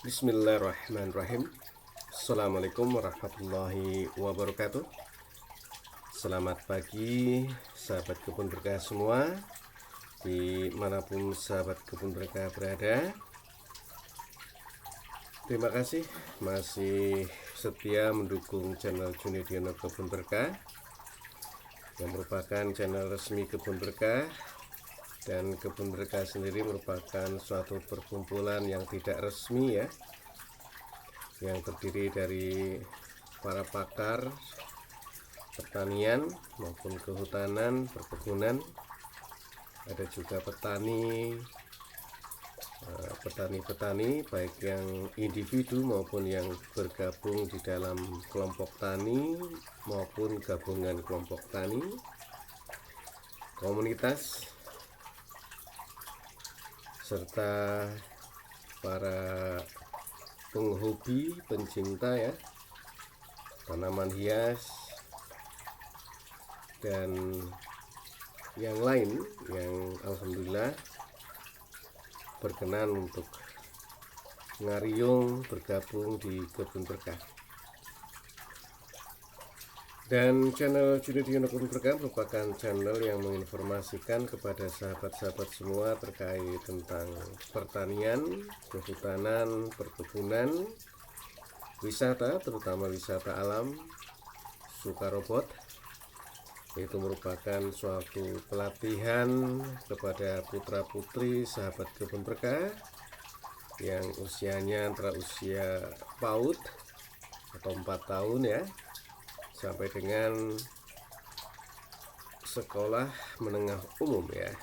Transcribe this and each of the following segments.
Bismillahirrahmanirrahim. Assalamualaikum warahmatullahi wabarakatuh. Selamat pagi sahabat kebun berkah semua, dimanapun sahabat kebun berkah berada. Terima kasih masih setia mendukung channel Junidiono Kebun Berkah, yang merupakan channel resmi kebun berkah. Dan kebun berkah sendiri merupakan suatu perkumpulan yang tidak resmi ya, yang terdiri dari para pakar pertanian maupun kehutanan, perkebunan. Ada juga petani baik yang individu maupun yang bergabung di dalam kelompok tani maupun gabungan kelompok tani, komunitas, serta para penghobi, pencinta ya tanaman hias dan yang lain yang alhamdulillah berkenan untuk ngariung bergabung di kebun berkah. Dan channel Junidiono Kebun Berkah merupakan channel yang menginformasikan kepada sahabat-sahabat semua terkait tentang pertanian, kehutanan, perkebunan, wisata, terutama wisata alam, Sukarobot. Itu merupakan suatu pelatihan kepada putra-putri sahabat kebun berkah yang usianya antara usia PAUD atau 4 tahun ya, sampai dengan sekolah menengah umum ya,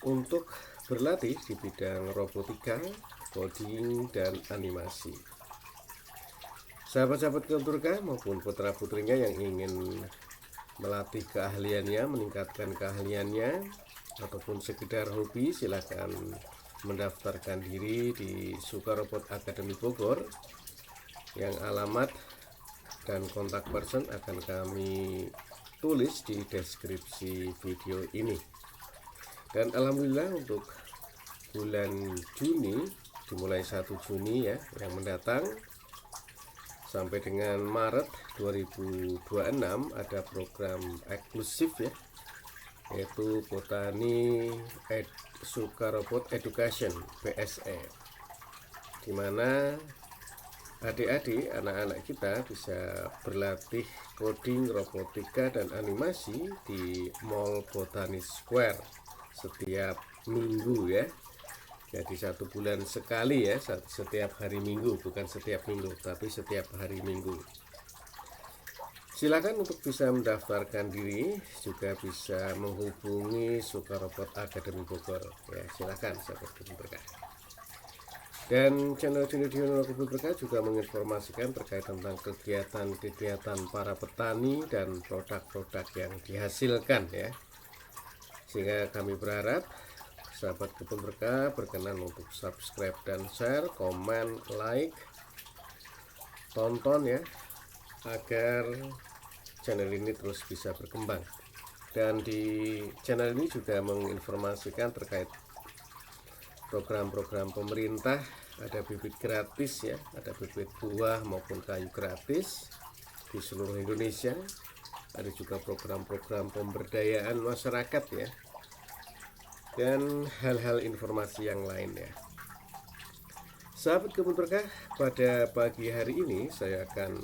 untuk berlatih di bidang robotika, coding, dan animasi. Sahabat-sahabat kebun berkah maupun putra putrinya yang ingin melatih keahliannya, meningkatkan keahliannya, ataupun sekedar hobi, silakan mendaftarkan diri di Sukarobot Academy Bogor, yang alamat dan kontak person akan kami tulis di deskripsi video ini. Dan alhamdulillah untuk bulan Juni, dimulai 1 Juni ya yang mendatang sampai dengan Maret 2026, ada program eksklusif ya, yaitu Botani Sukarobot Education BSE, dimana adik-adik, anak-anak kita bisa berlatih coding, robotika, dan animasi di Mall Botani Square setiap minggu ya. Jadi 1 bulan sekali ya, setiap hari Minggu, bukan setiap minggu, tapi setiap hari Minggu. Silakan untuk bisa mendaftarkan diri, juga bisa menghubungi Sukarobot Academy Bogor ya. Silakan sahabat kebun berkah. Dan channel Junidiono Kebun Berkah juga menginformasikan terkait tentang kegiatan-kegiatan para petani dan produk-produk yang dihasilkan ya. Sehingga kami berharap sahabat kebun berkah berkenan untuk subscribe dan share, komen, like, tonton ya, agar channel ini terus bisa berkembang. Dan di channel ini juga menginformasikan terkait program-program pemerintah. Ada bibit gratis ya, ada bibit buah maupun kayu gratis di seluruh Indonesia. Ada juga program-program pemberdayaan masyarakat ya, dan hal-hal informasi yang lain ya. Sahabat kebun berkah, pada pagi hari ini saya akan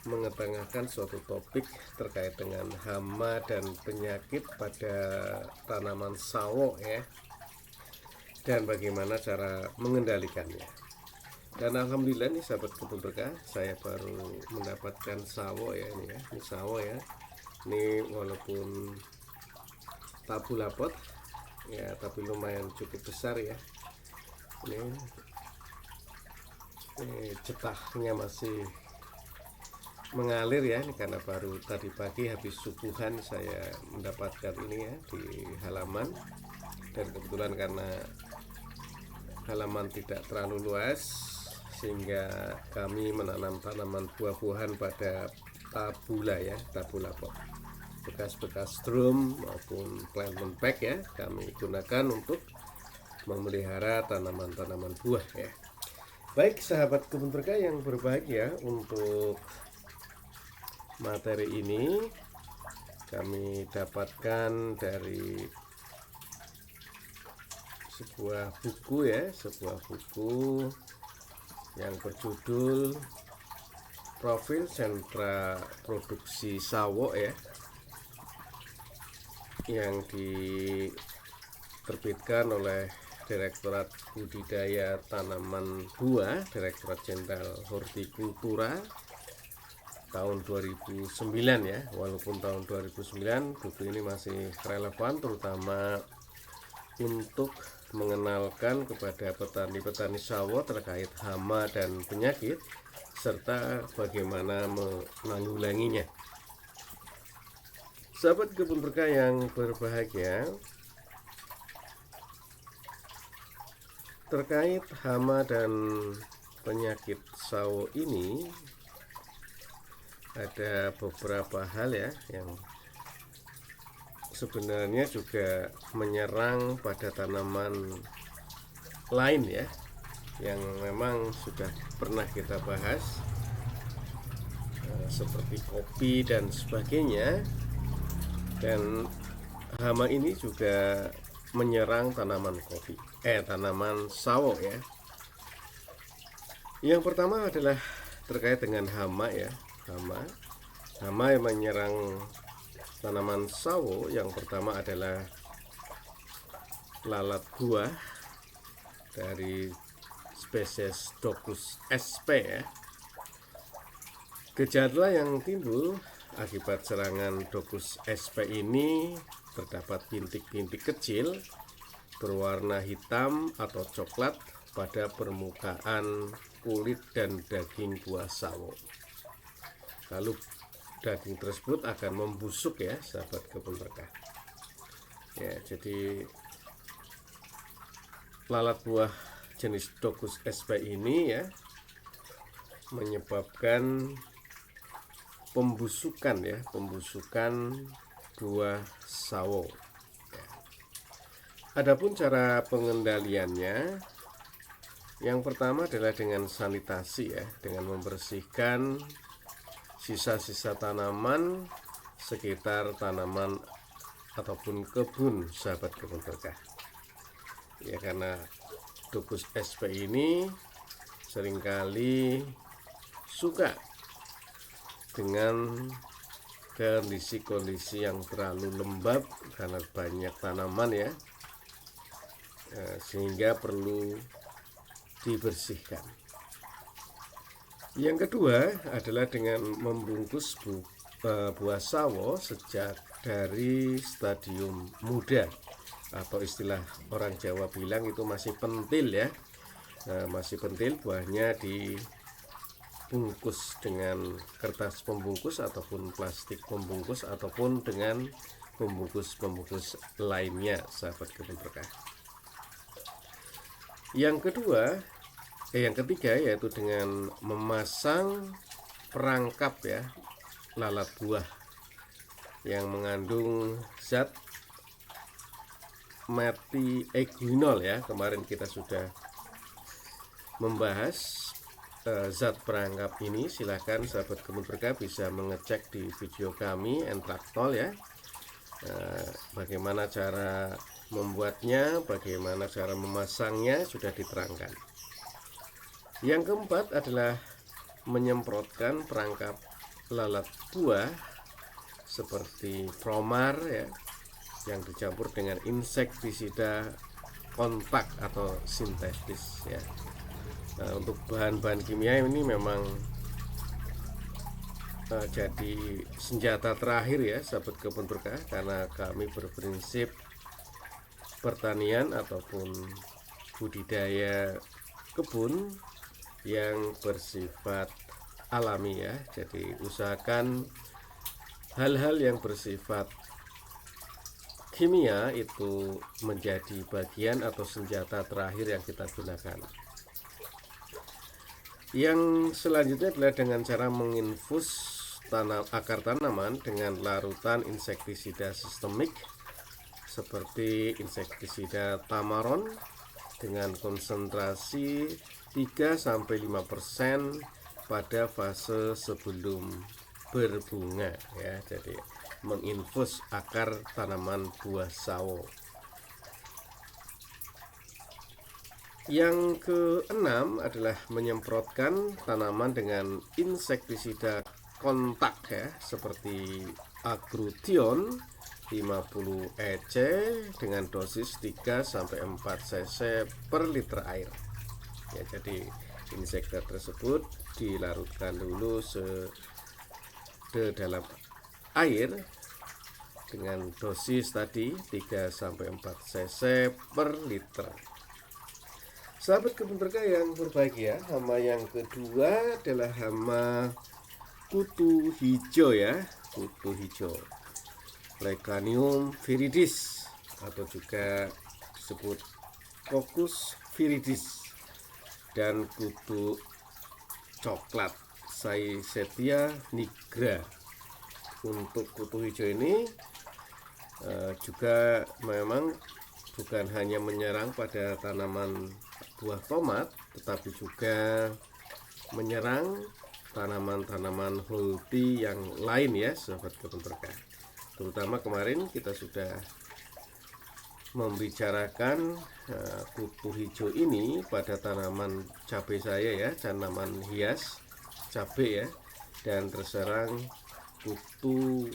mengetengahkan suatu topik terkait dengan hama dan penyakit pada tanaman sawo ya, dan bagaimana cara mengendalikannya. Dan alhamdulillah nih sahabat kebun berkah, saya baru mendapatkan sawo ya, ini ya, ini sawo ya. Ini walaupun tabulapot ya, tapi lumayan cukup besar ya. Ini getahnya masih mengalir ya, ini karena baru tadi pagi habis subuhan saya mendapatkan ini ya di halaman. Dan kebetulan karena halaman tidak terlalu luas, sehingga kami menanam tanaman buah-buahan pada tabula ya, tabulapot. Bekas-bekas drum maupun planter pack ya kami gunakan untuk memelihara tanaman-tanaman buah ya. Baik sahabat kebun berkah yang berbahagia, untuk materi ini kami dapatkan dari sebuah buku ya, sebuah buku yang berjudul Profil Sentra Produksi Sawo ya, yang diterbitkan oleh Direktorat Budidaya Tanaman Buah, Direktorat Jenderal Hortikultura tahun 2009 ya. Walaupun tahun 2009 buku ini masih relevan, terutama untuk mengenalkan kepada petani-petani sawo terkait hama dan penyakit serta bagaimana menanggulanginya. Sahabat kebun berkah yang berbahagia, terkait hama dan penyakit sawo ini ada beberapa hal ya yang sebenarnya juga menyerang pada tanaman lain ya, yang memang sudah pernah kita bahas, seperti kopi dan sebagainya. Dan hama ini juga menyerang tanaman tanaman sawo ya. Yang pertama adalah terkait dengan hama ya. Hama yang menyerang tanaman sawo, yang pertama adalah lalat buah dari spesies Docus sp ya. Gejala yang timbul akibat serangan Docus sp ini terdapat bintik-bintik kecil berwarna hitam atau coklat pada permukaan kulit dan daging buah sawo. Lalu daging tersebut akan membusuk ya sahabat kebun berkah. Ya, jadi lalat buah jenis Docus sp ini ya menyebabkan pembusukan buah sawo. Adapun cara pengendaliannya, yang pertama adalah dengan sanitasi ya, dengan membersihkan sisa-sisa tanaman sekitar tanaman ataupun kebun sahabat kebun berkah. Ya, karena Docus sp ini seringkali suka dengan kondisi-kondisi yang terlalu lembab karena banyak tanaman ya, sehingga perlu dibersihkan. Yang kedua adalah dengan membungkus buah sawo sejak dari stadium muda, atau istilah orang Jawa bilang itu masih pentil ya. Masih pentil, buahnya dibungkus dengan kertas pembungkus ataupun plastik pembungkus ataupun dengan pembungkus-pembungkus lainnya sahabat kebun berkah. Yang ketiga yaitu dengan memasang perangkap ya lalat buah yang mengandung zat metieguinol ya. Kemarin kita sudah membahas zat perangkap ini. Silakan sahabat kebun berkah bisa mengecek di video kami Entraktol ya, bagaimana cara membuatnya, bagaimana cara memasangnya sudah diterangkan. Yang keempat adalah menyemprotkan perangkap lalat buah seperti Promar ya, yang dicampur dengan insektisida kontak atau sintetis ya. Untuk bahan-bahan kimia ini memang jadi senjata terakhir ya sahabat kebun berkah, karena kami berprinsip pertanian ataupun budidaya kebun yang bersifat alami ya. Jadi usahakan hal-hal yang bersifat kimia itu menjadi bagian atau senjata terakhir yang kita gunakan. Yang selanjutnya adalah dengan cara menginfus akar tanaman dengan larutan insektisida sistemik seperti insektisida Tamaron dengan konsentrasi 3-5% pada fase sebelum berbunga ya. Jadi menginfus akar tanaman buah sawo. Yang keenam adalah menyemprotkan tanaman dengan insektisida kontak ya, seperti Agrution 50 EC dengan dosis 3-4 cc per liter air. Ya, jadi insekta tersebut dilarutkan dulu ke dalam air dengan dosis tadi 3-4 cc per liter. Sahabat kebun berkah yang berbahagia, hama yang kedua adalah hama kutu hijau ya, kutu hijau Lecanium viridis atau juga disebut Coccus viridis, dan kutu coklat Saisetia nigra. Untuk kutu hijau ini juga memang bukan hanya menyerang pada tanaman buah tomat, tetapi juga menyerang tanaman-tanaman holti yang lain ya, sahabat kebun berkah. Terutama kemarin kita sudah membicarakan kutu hijau ini pada tanaman cabai saya ya, tanaman hias cabai ya, dan terserang kutu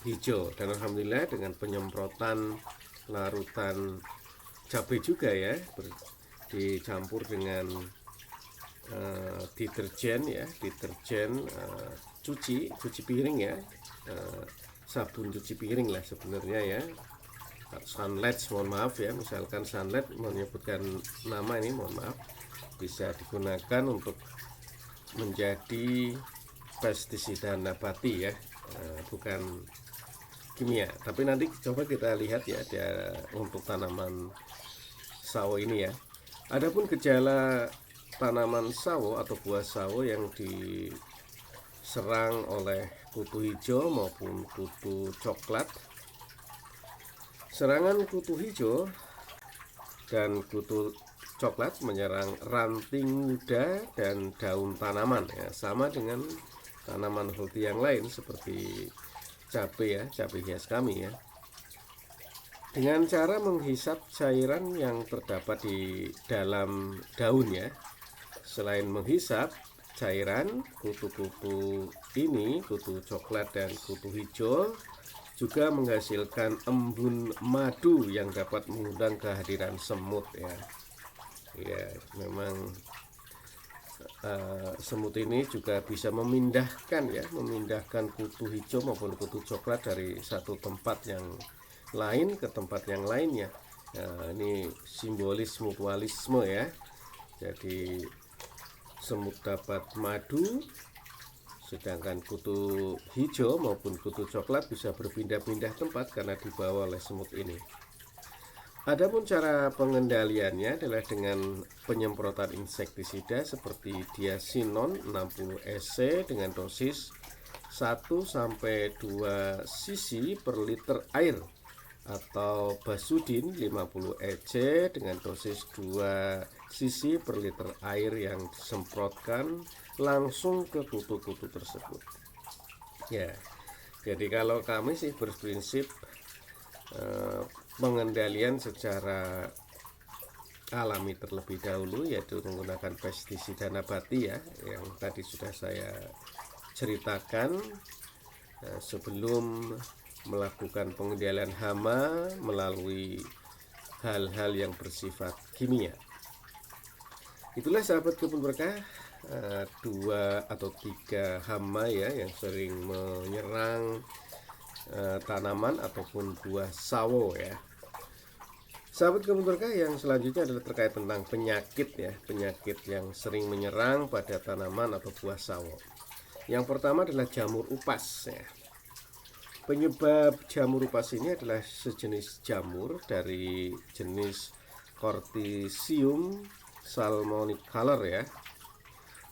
hijau. Dan alhamdulillah dengan penyemprotan larutan cabai juga ya, dicampur dengan deterjen ya, deterjen cuci piring ya, sabun cuci piring lah sebenarnya ya, Sunlight, mohon maaf ya, misalkan Sunlight menyebutkan nama ini, mohon maaf, bisa digunakan untuk menjadi pestisida nabati ya, bukan kimia. Tapi nanti coba kita lihat ya, untuk tanaman sawo ini ya. Adapun gejala tanaman sawo atau buah sawo yang diserang oleh kutu hijau maupun kutu coklat. Serangan kutu hijau dan kutu coklat menyerang ranting muda dan daun tanaman ya, sama dengan tanaman holti yang lain seperti cabai ya, cabai hias kami ya. Dengan cara menghisap cairan yang terdapat di dalam daun ya. Selain menghisap cairan, kutu-kutu ini, kutu coklat dan kutu hijau, juga menghasilkan embun madu yang dapat mengundang kehadiran semut ya. Ya, memang semut ini juga bisa memindahkan kutu hijau maupun kutu coklat dari satu tempat yang lain ke tempat yang lainnya. Nah, ini simbolis mutualisme ya. Jadi semut dapat madu, sedangkan kutu hijau maupun kutu coklat bisa berpindah-pindah tempat karena dibawa oleh semut ini. Adapun cara pengendaliannya adalah dengan penyemprotan insektisida seperti diasinon 60 EC dengan dosis 1-2 cc per liter air, atau basudin 50 EC dengan dosis 2 cc per liter air yang disemprotkan langsung ke kutu-kutu tersebut. Ya, jadi kalau kami sih berprinsip pengendalian secara alami terlebih dahulu, yaitu menggunakan pestisida nabati ya, yang tadi sudah saya ceritakan sebelum melakukan pengendalian hama melalui hal-hal yang bersifat kimia. Itulah sahabat kebun berkah, 2 atau 3 hama ya yang sering menyerang tanaman ataupun buah sawo ya. Sahabat kebun berkah, yang selanjutnya adalah terkait tentang penyakit ya, penyakit yang sering menyerang pada tanaman atau buah sawo. Yang pertama adalah jamur upas ya. Penyebab jamur upas ini adalah sejenis jamur dari jenis Corticium salmonicolor ya.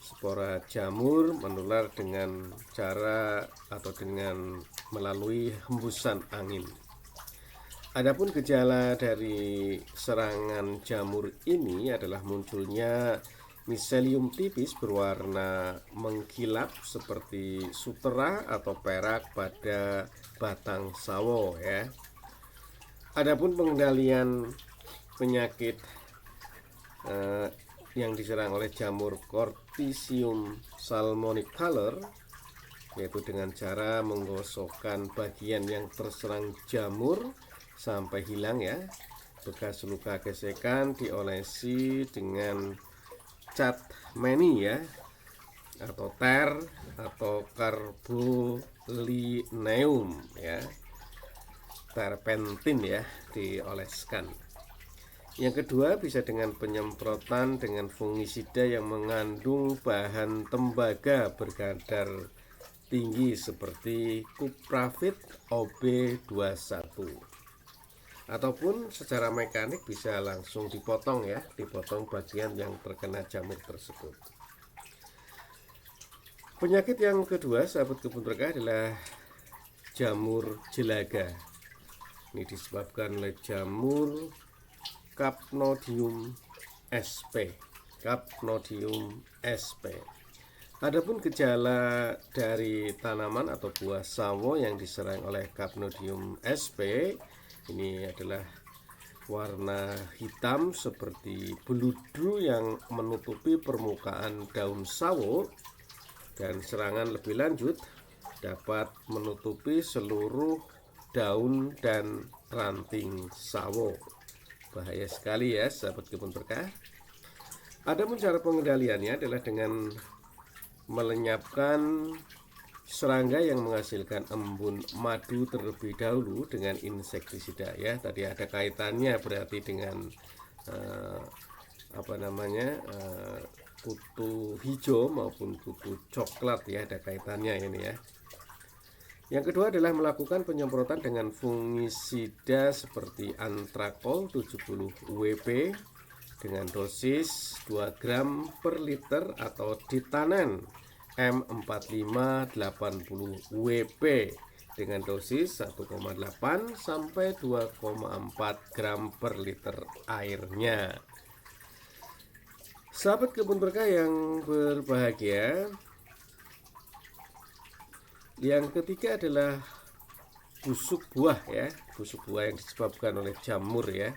Spora jamur menular dengan cara atau dengan melalui hembusan angin. Adapun gejala dari serangan jamur ini adalah munculnya miselium tipis berwarna mengkilap seperti sutera atau perak pada batang sawo ya. Adapun pengendalian penyakit yang diserang oleh jamur Corticium salmonicolor yaitu dengan cara menggosokkan bagian yang terserang jamur sampai hilang ya. Bekas luka gesekan diolesi dengan cat meni ya, atau ter atau carbolineum ya, terpentin ya, dioleskan. Yang kedua bisa dengan penyemprotan dengan fungisida yang mengandung bahan tembaga berkadar tinggi seperti Cupravit OB21. Ataupun secara mekanik bisa langsung dipotong ya, dipotong bagian yang terkena jamur tersebut. Penyakit yang kedua sahabat kebun berkah adalah jamur jelaga. Ini disebabkan oleh jamur Capnodium sp. Capnodium sp. Adapun gejala dari tanaman atau buah sawo yang diserang oleh Capnodium sp ini adalah warna hitam seperti beludu yang menutupi permukaan daun sawo, dan serangan lebih lanjut dapat menutupi seluruh daun dan ranting sawo. Bahaya sekali ya sahabat kebun berkah. Adapun cara pengendaliannya adalah dengan melenyapkan serangga yang menghasilkan embun madu terlebih dahulu dengan insektisida ya. Tadi ada kaitannya berarti dengan kutu hijau maupun kutu coklat ya, ada kaitannya ini ya. Yang kedua adalah melakukan penyemprotan dengan fungisida seperti Antrakol 70 WP dengan dosis 2 gram per liter atau Ditanen M4580 WP dengan dosis 1,8 sampai 2,4 gram per liter airnya. Sahabat kebun berkah yang berbahagia, yang ketiga adalah busuk buah ya, busuk buah yang disebabkan oleh jamur ya.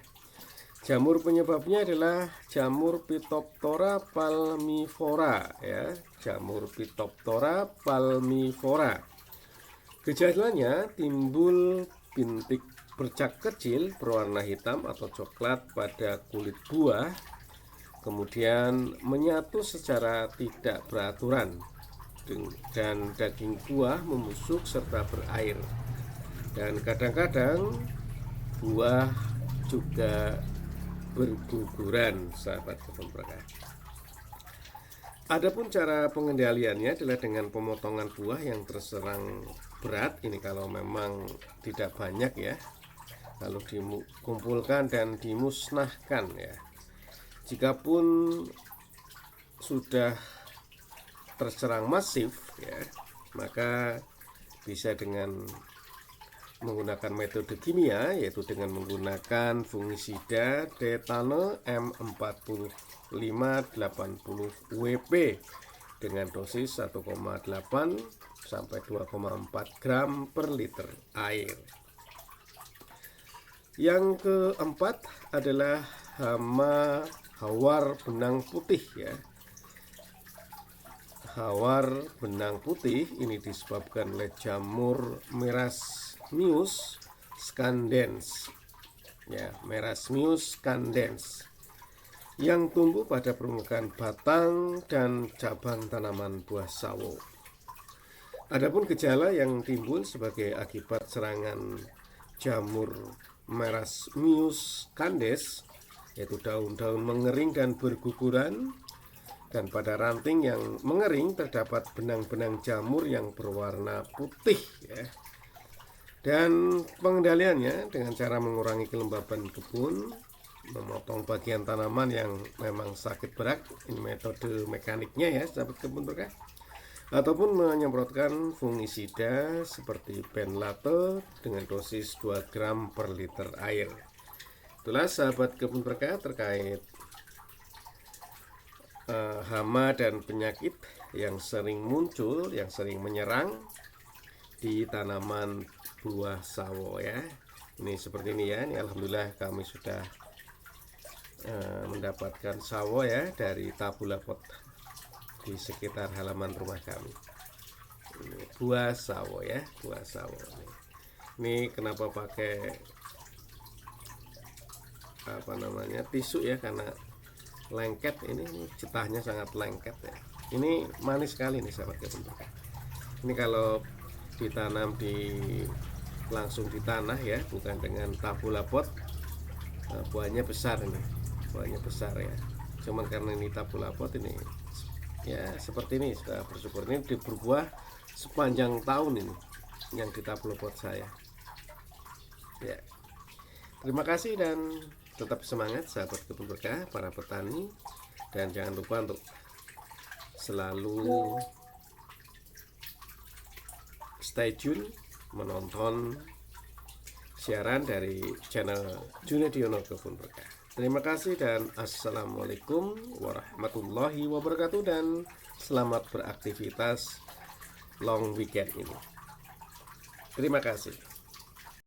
Jamur penyebabnya adalah jamur Phytophthora palmivora ya, jamur Phytophthora palmivora. Gejalanya timbul bintik bercak kecil berwarna hitam atau coklat pada kulit buah, kemudian menyatu secara tidak beraturan dan daging buah membusuk serta berair, dan kadang-kadang buah juga berguguran sahabat kebun berkah. Adapun cara pengendaliannya adalah dengan pemotongan buah yang terserang berat, ini kalau memang tidak banyak ya, lalu dikumpulkan dan dimusnahkan ya. Jikapun sudah terserang masif ya, maka bisa dengan menggunakan metode kimia, yaitu dengan menggunakan fungisida Detane M4580 WP dengan dosis 1,8 sampai 2,4 gram per liter air. Yang keempat adalah hama hawar benang putih ya. Hawar benang putih ini disebabkan oleh jamur Merasmius scandens ya, Merasmius scandens yang tumbuh pada permukaan batang dan cabang tanaman buah sawo. Adapun gejala yang timbul sebagai akibat serangan jamur Merasmius scandens yaitu daun-daun mengering dan berguguran, dan pada ranting yang mengering terdapat benang-benang jamur yang berwarna putih ya. Dan pengendaliannya dengan cara mengurangi kelembaban kebun, memotong bagian tanaman yang memang sakit berat, ini metode mekaniknya ya sahabat kebun berkah. ataupun menyemprotkan fungisida seperti benlate dengan dosis 2 gram per liter air. Itulah sahabat kebun berkah terkait hama dan penyakit yang sering muncul, yang sering menyerang di tanaman buah sawo ya. Ini seperti ini ya. Ini alhamdulillah kami sudah mendapatkan sawo ya dari tabula pot di sekitar halaman rumah kami. Ini buah sawo ya, buah sawo. Ini kenapa pakai tisu ya, karena lengket, ini getahnya sangat lengket ya. Ini manis sekali nih sahabat kebun berkah. Ini kalau ditanam langsung di tanah ya, bukan dengan tabula pot, buahnya besar ini, buahnya besar ya. Cuman karena ini tabula pot ini ya seperti ini, sudah bersyukur ini berbuah sepanjang tahun ini yang di tabula pot saya ya. Terima kasih dan tetap semangat sahabat kebun berkah, para petani, dan jangan lupa untuk selalu stay tune menonton siaran dari channel Junediono Kebun Berkah. Terima kasih dan assalamualaikum warahmatullahi wabarakatuh, dan selamat beraktivitas long weekend ini. Terima kasih.